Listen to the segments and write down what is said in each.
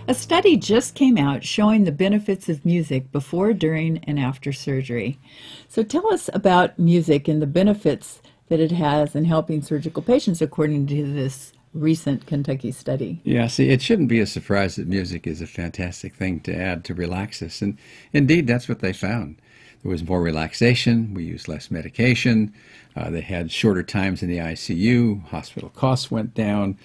A study just came out showing the benefits of music before, during, and after surgery. So tell us about music and the benefits that it has in helping surgical patients according to this recent Kentucky study. Yeah, see, it shouldn't be a surprise that music is a fantastic thing to add to relax us. And indeed, that's what they found. There was more relaxation. We used less medication. They had shorter times in the ICU. Hospital costs went down.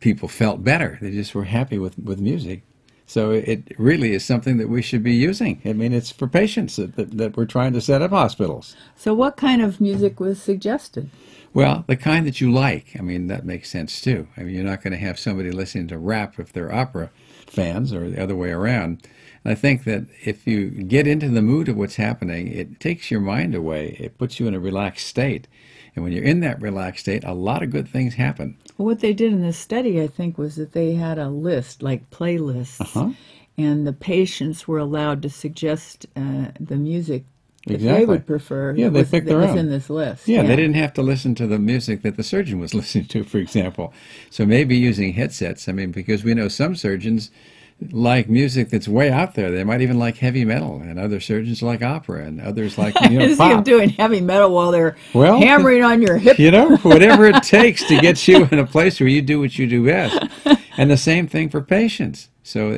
People felt better. They just were happy with music. So it really is something that we should be using. I mean, it's for patients that we're trying to set up hospitals. So what kind of music was suggested? Well, the kind that you like. I mean, that makes sense too. I mean, you're not going to have somebody listening to rap if they're opera fans or the other way around. And I think that if you get into the mood of what's happening, it takes your mind away. It puts you in a relaxed state. And when you're in that relaxed state, a lot of good things happen. Well, what they did in this study, I think, was that they had a list, like playlists, and the patients were allowed to suggest the music that they would prefer. Yeah, they picked their own. Was in this list. Yeah, they didn't have to listen to the music that the surgeon was listening to, for example. So maybe using headsets. I mean, because we know some surgeons like music that's way out there. They might even like heavy metal, and other surgeons like opera, and others like I see pop. them doing heavy metal while they're hammering on your hip. Whatever it takes to get you in a place where you do what you do best. And the same thing for patients. So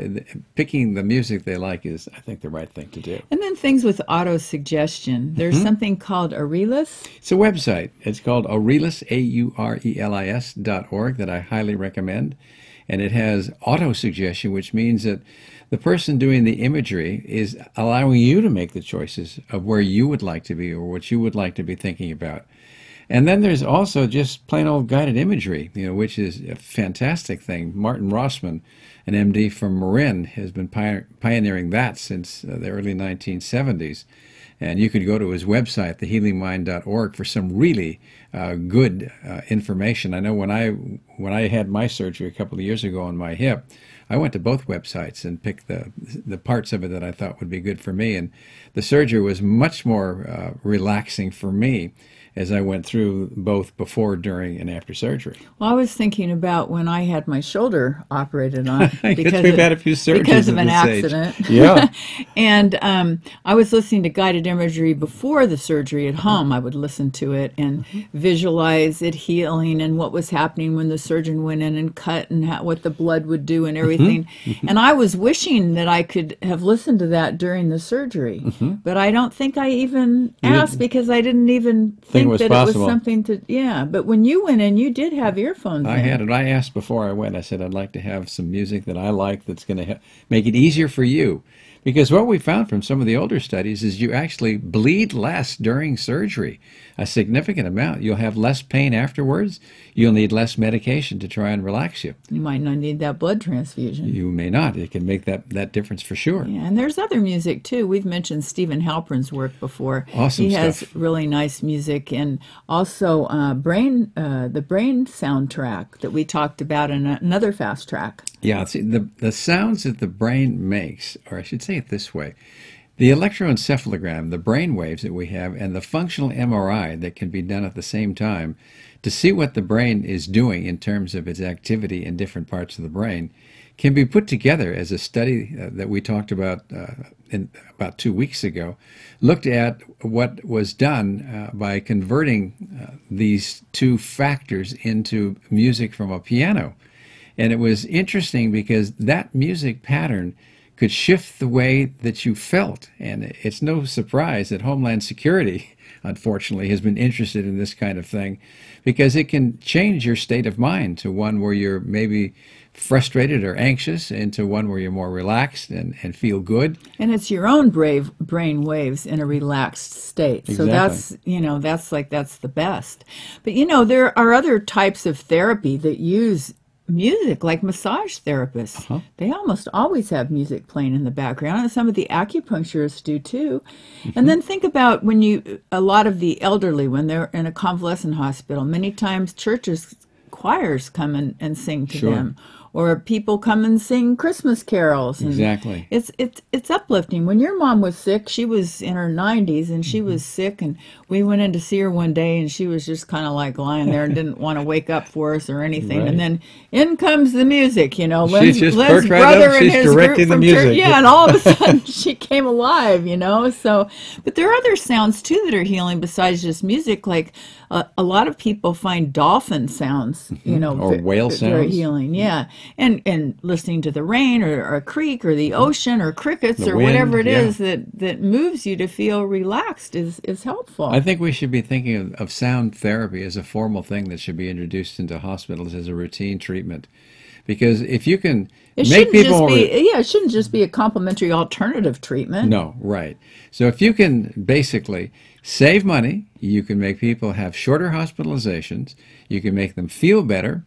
picking the music they like is, I think, the right thing to do. And then things with auto-suggestion. There's something called Aurelis. It's a website. It's called Aurelis, AURELIS.org, that I highly recommend. And it has auto-suggestion, which means that the person doing the imagery is allowing you to make the choices of where you would like to be or what you would like to be thinking about. And then there's also just plain old guided imagery, which is a fantastic thing. Martin Rossman, an MD from Marin, has been pioneering that since the early 1970s. And you could go to his website, thehealingmind.org, for some really good information. I know when I had my surgery a couple of years ago on my hip, I went to both websites and picked the parts of it that I thought would be good for me. And the surgery was much more relaxing for me as I went through both before, during, and after surgery. Well, I was thinking about when I had my shoulder operated on because we've had a few surgeries because of an accident. Yeah. And I was listening to guided imagery before the surgery at home. I would listen to it and visualize it healing and what was happening when the surgeon went in and cut and what the blood would do and everything. And I was wishing that I could have listened to that during the surgery. But I don't think I even asked because I didn't even think that possible. It was something to, but when you went in, you did have earphones I had it. I asked before I went, I said, I'd like to have some music that I like that's going to make it easier for you. Because what we found from some of the older studies is you actually bleed less during surgery, a significant amount. You'll have less pain afterwards. You'll need less medication to try and relax you. You might not need that blood transfusion. You may not. It can make that difference for sure. Yeah, and there's other music too. We've mentioned Stephen Halpern's work before. Awesome He stuff. has really nice music, and also the brain soundtrack that we talked about in another fast track. Yeah, see, the sounds that the brain makes, or I should say it this way, the electroencephalogram, the brain waves that we have, and the functional MRI that can be done at the same time to see what the brain is doing in terms of its activity in different parts of the brain can be put together as a study that we talked about about 2 weeks ago, looked at what was done by converting these two factors into music from a piano. And it was interesting because that music pattern could shift the way that you felt. And it's no surprise that Homeland Security, unfortunately, has been interested in this kind of thing because it can change your state of mind to one where you're maybe frustrated or anxious into one where you're more relaxed and feel good. And it's your own brain waves in a relaxed state. Exactly. So that's the best. But there are other types of therapy that use music, like massage therapists. They almost always have music playing in the background, and some of the acupuncturists do too. And then think about a lot of the elderly, when they're in a convalescent hospital, many times choirs come and sing to them. or people come and sing Christmas carols. And Exactly. it's uplifting. When your mom was sick, she was in her 90s, and she was sick, and we went in to see her one day, and she was just kind of like lying there and didn't want to wake up for us or anything. Right. And then in comes the music, you know. She's just Len's perked right brother up. and She's his directing group the from music. church, yeah, and all of a sudden she came alive, you know. So, but there are other sounds too that are healing besides just music. Like a lot of people find dolphin sounds, you know, Or whale very sounds. healing. Yeah, and listening to the rain or a creek or the ocean or crickets The or wind, whatever it yeah. is that moves you to feel relaxed is helpful. I think we should be thinking of sound therapy as a formal thing that should be introduced into hospitals as a routine treatment. Because if you can It make shouldn't people just more be, yeah, it shouldn't just be a complementary alternative treatment. No, right. So if you can basically save money, you can make people have shorter hospitalizations, you can make them feel better,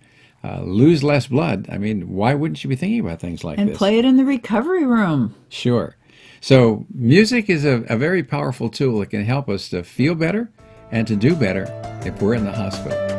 lose less blood. I mean, why wouldn't you be thinking about things like And this? play it in the recovery room. Sure. So music is a very powerful tool that can help us to feel better and to do better if we're in the hospital.